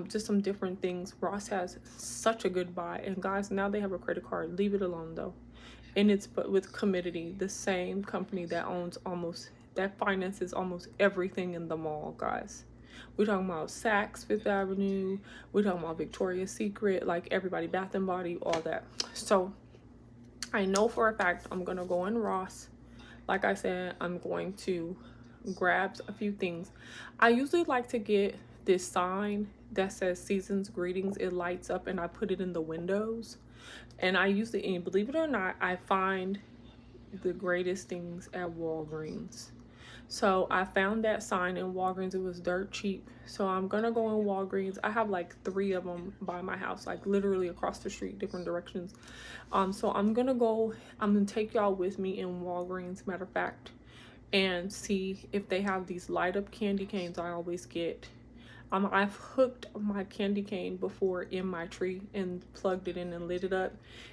just some different things. Ross has such a good buy, and guys, now they have a credit card. Leave it alone though. And it's but with Community, the same company that owns that finances almost everything in the mall, guys. We're talking about Saks, Fifth Avenue. We're talking about Victoria's Secret, like everybody, Bath and Body, all that. So I know for a fact I'm gonna go in Ross. Like I said, I'm going to grab a few things. I usually like to get this sign that says Season's Greetings. It lights up, and I put it in the windows. And I usually, and believe it or not, I find the greatest things at Walgreens. So I found that sign in Walgreens. It was dirt cheap. So I'm gonna go in Walgreens. I have like 3 of them by my house, like literally across the street, different directions. So I'm gonna take y'all with me in Walgreens, matter of fact, and see if they have these light up candy canes I always get. I've hooked my candy cane before in my tree and plugged it in and lit it up.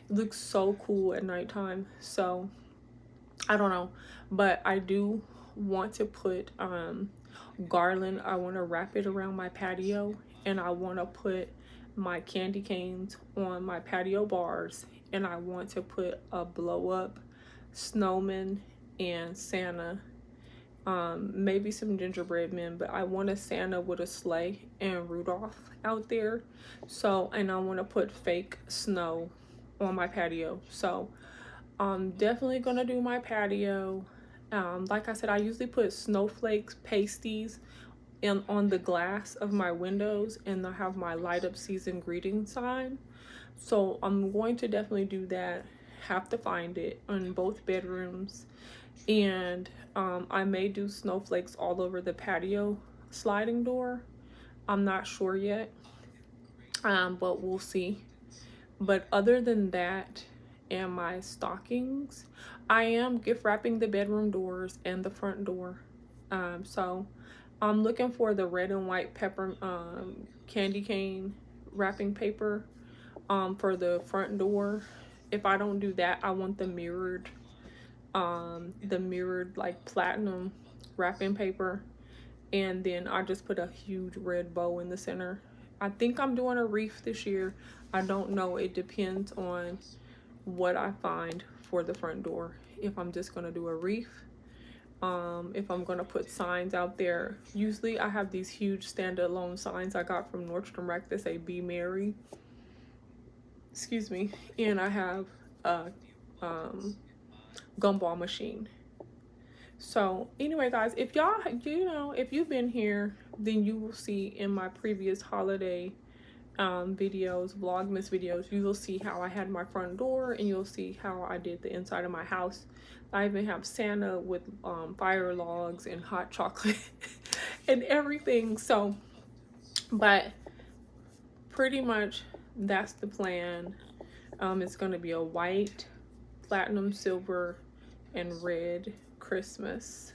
It looks so cool at nighttime. So I don't know, but I do want to put garland. I want to wrap it around my patio, and I want to put my candy canes on my patio bars, and I want to put a blow up snowman and Santa, maybe some gingerbread men, but I want a Santa with a sleigh and Rudolph out there. So, and I want to put fake snow on my patio. So I'm definitely gonna do my patio. Like I said, I usually put snowflakes, pasties on the glass of my windows, and I have my light up season greeting sign. So I'm going to definitely do that. Have to find it in both bedrooms. And I may do snowflakes all over the patio sliding door. I'm not sure yet, but we'll see. But other than that, and my stockings, I am gift wrapping the bedroom doors and the front door. So I'm looking for the red and white pepper candy cane wrapping paper for the front door. If I don't do that, I want the mirrored like platinum wrapping paper, and then I just put a huge red bow in the center. I think I'm doing a wreath this year. I don't know, it depends on what I find for the front door, if I'm just gonna do a wreath, if I'm gonna put signs out there. Usually I have these huge standalone signs I got from Nordstrom Rack that say "Be Merry," excuse me, and I have a gumball machine. So anyway, guys, if y'all, if you've been here, then you will see in my previous holiday videos, Vlogmas videos, you will see how I had my front door, and you'll see how I did the inside of my house. I even have Santa with fire logs and hot chocolate and everything. So, but pretty much that's the plan. It's going to be a white, platinum, silver, and red Christmas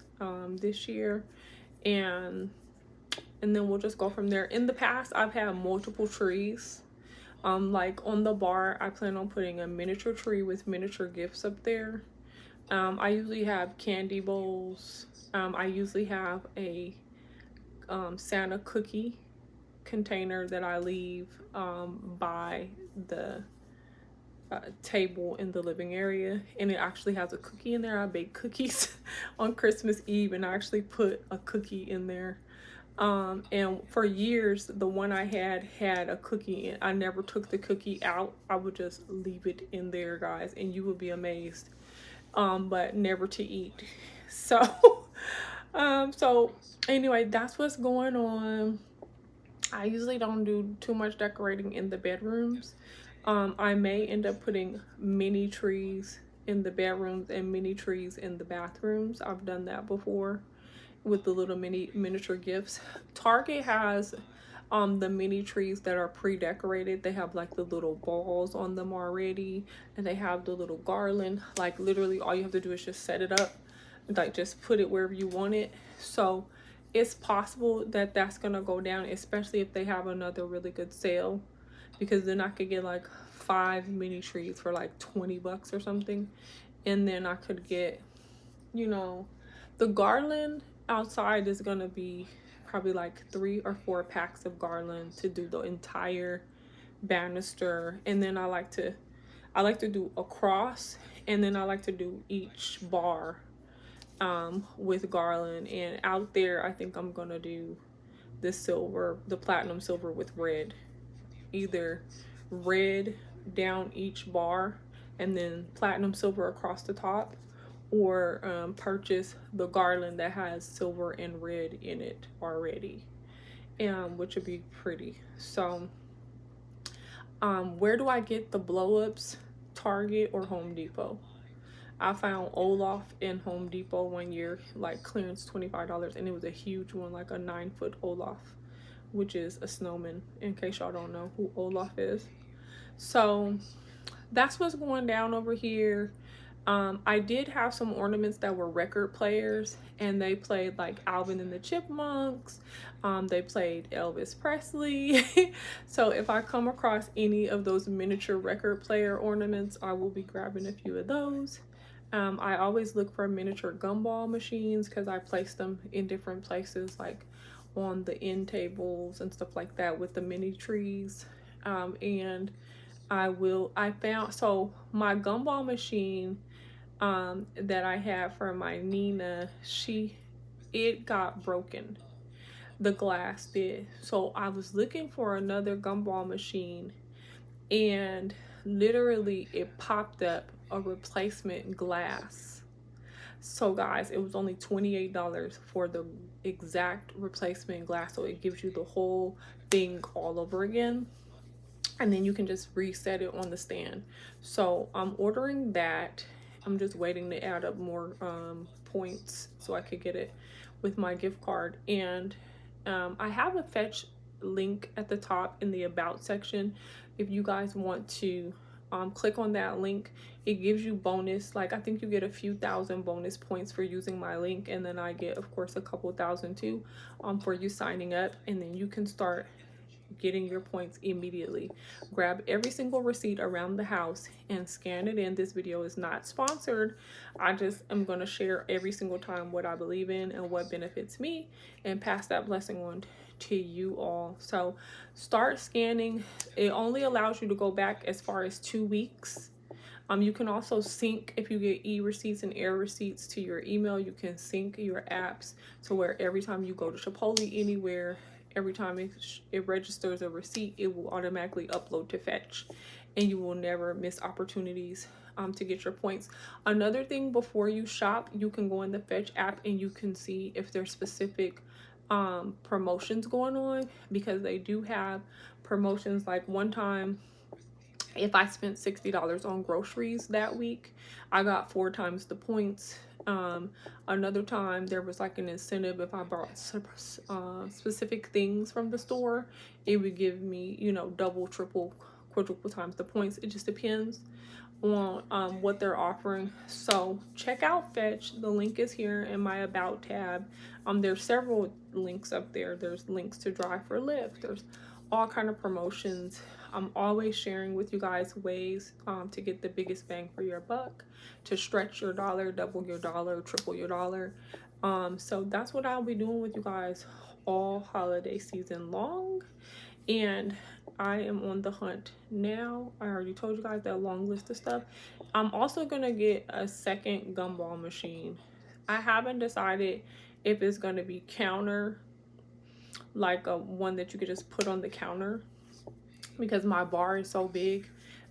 this year, and then we'll just go from there. In the past, I've had multiple trees. Like on the bar, I plan on putting a miniature tree with miniature gifts up there. I usually have candy bowls. I usually have a Santa cookie container that I leave by the table in the living area, and it actually has a cookie in there. I bake cookies on Christmas Eve, and I actually put a cookie in there. And for years, the one I had a cookie in. I never took the cookie out. I would just leave it in there, guys, and you would be amazed. But never to eat. So so anyway, that's what's going on. I usually don't do too much decorating in the bedrooms. I may end up putting mini trees in the bedrooms and mini trees in the bathrooms. I've done that before with the little miniature gifts. Target has the mini trees that are pre-decorated. They have like the little balls on them already, and they have the little garland. Like literally all you have to do is just set it up, like just put it wherever you want it. So it's possible that that's gonna go down, especially if they have another really good sale, because then I could get like 5 mini trees for like 20 bucks or something. And then I could get, you know, the garland outside is gonna be probably like 3 or 4 packs of garland to do the entire banister. And then I like to do a cross, and then I like to do each bar with garland. And out there I think I'm gonna do the platinum silver with red, either red down each bar and then platinum silver across the top, or purchase the garland that has silver and red in it already, which would be pretty. So where do I get the blow-ups? Target or Home Depot. I found Olaf in Home Depot one year, like clearance $25, and it was a huge one, like a 9-foot Olaf, which is a snowman, in case y'all don't know who Olaf is. So that's what's going down over here. I did have some ornaments that were record players, and they played like Alvin and the Chipmunks. They played Elvis Presley. So if I come across any of those miniature record player ornaments, I will be grabbing a few of those. I always look for miniature gumball machines because I place them in different places, like on the end tables and stuff like that with the mini trees. And I found, so my gumball machine that I had for my Nina, it got broken. The glass did. So I was looking for another gumball machine, and literally it popped up a replacement glass. So guys, it was only $28 for the exact replacement glass. So it gives you the whole thing all over again, and then you can just reset it on the stand. So I'm ordering that. I'm just waiting to add up more points so I could get it with my gift card. And I have a Fetch link at the top in the About section. If you guys want to click on that link, it gives you bonus, like I think you get a few thousand bonus points for using my link, and then I get, of course, a couple thousand too for you signing up. And then you can start getting your points immediately. Grab every single receipt around the house and scan it in. This video is not sponsored. I just am going to share every single time what I believe in and what benefits me, and pass that blessing on to you all. So start scanning. It only allows you to go back as far as 2 weeks. You can also sync, if you get e-receipts and air receipts to your email, you can sync your apps to where every time you go to Chipotle anywhere, every time it registers a receipt, it will automatically upload to Fetch, and you will never miss opportunities to get your points. Another thing, before you shop, you can go in the Fetch app and you can see if there's specific promotions going on, because they do have promotions. Like one time, if I spent $60 on groceries that week, I got 4 times the points. Another time there was like an incentive. If I bought specific things from the store, it would give me, you know, double, triple, quadruple times the points. It just depends on what they're offering. So check out Fetch. The link is here in my About tab. There's several links up there. There's links to Drive for Lyft. There's all kind of promotions. I'm always sharing with you guys ways to get the biggest bang for your buck, to stretch your dollar, double your dollar, triple your dollar. So that's what I'll be doing with you guys all holiday season long. And I am on the hunt now. I already told you guys that long list of stuff. I'm also gonna get a second gumball machine. I haven't decided if it's gonna be counter, like a one that you could just put on the counter, because my bar is so big.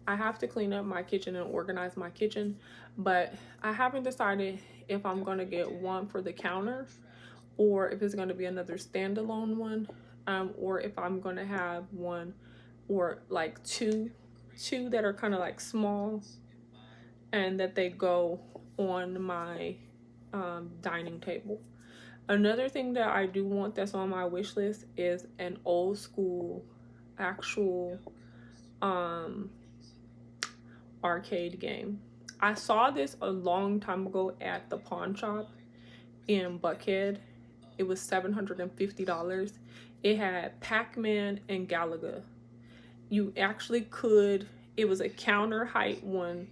I have to clean up my kitchen and organize my kitchen, but I haven't decided if I'm gonna get one for the counter, or if it's gonna be another standalone one, or if I'm gonna have one, or like two that are kind of like small, and that they go on my dining table. Another thing that I do want that's on my wish list is an old school actual arcade game. I saw this a long time ago at the pawn shop in Buckhead. It was $750. It had Pac-Man and Galaga. You actually could It was a counter height one,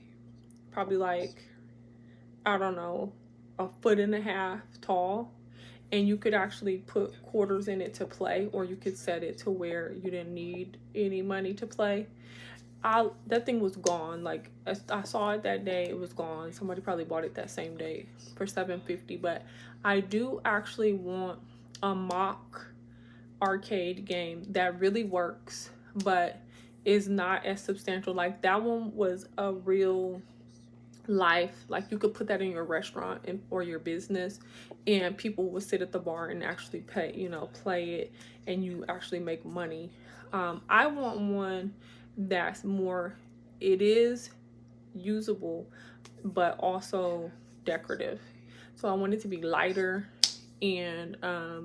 probably like, I don't know, 1.5 feet tall. And you could actually put quarters in it to play, or you could set it to where you didn't need any money to play. That thing was gone. Like, I saw it that day, it was gone. Somebody probably bought it that same day for $7.50. But I do actually want a mock arcade game that really works, but is not as substantial. Like, that one was a real life, like you could put that in your restaurant or your business, and people will sit at the bar and actually pay, you know, play it, and you actually make money. I want one that's more, it is usable but also decorative. So I want it to be lighter and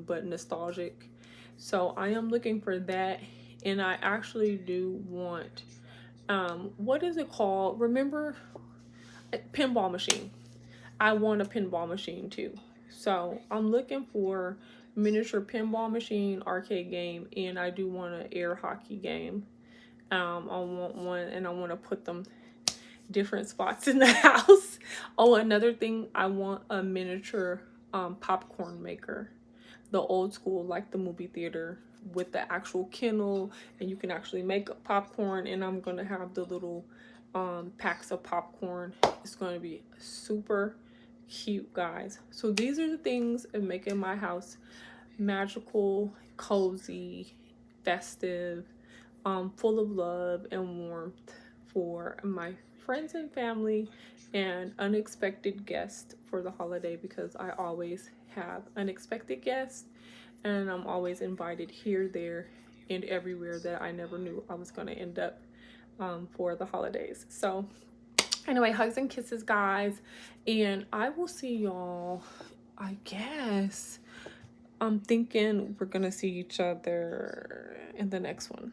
but nostalgic. So I am looking for that. And I actually do want what is it called, remember, a pinball machine. I want a pinball machine too. So I'm looking for miniature pinball machine, arcade game, and I do want an air hockey game. I want one, and I want to put them different spots in the house. Oh, another thing, I want a miniature popcorn maker, the old school, like the movie theater, with the actual kennel, and you can actually make popcorn. And I'm gonna have the little packs of popcorn. It's gonna be super cute, guys. So these are the things of making my house magical, cozy, festive, full of love and warmth for my friends and family, and unexpected guests for the holiday, because I always have unexpected guests, and I'm always invited here, there, and everywhere that I never knew I was going to end up for the holidays. So anyway, hugs and kisses, guys, and I will see y'all, I guess. I'm thinking we're gonna see each other in the next one.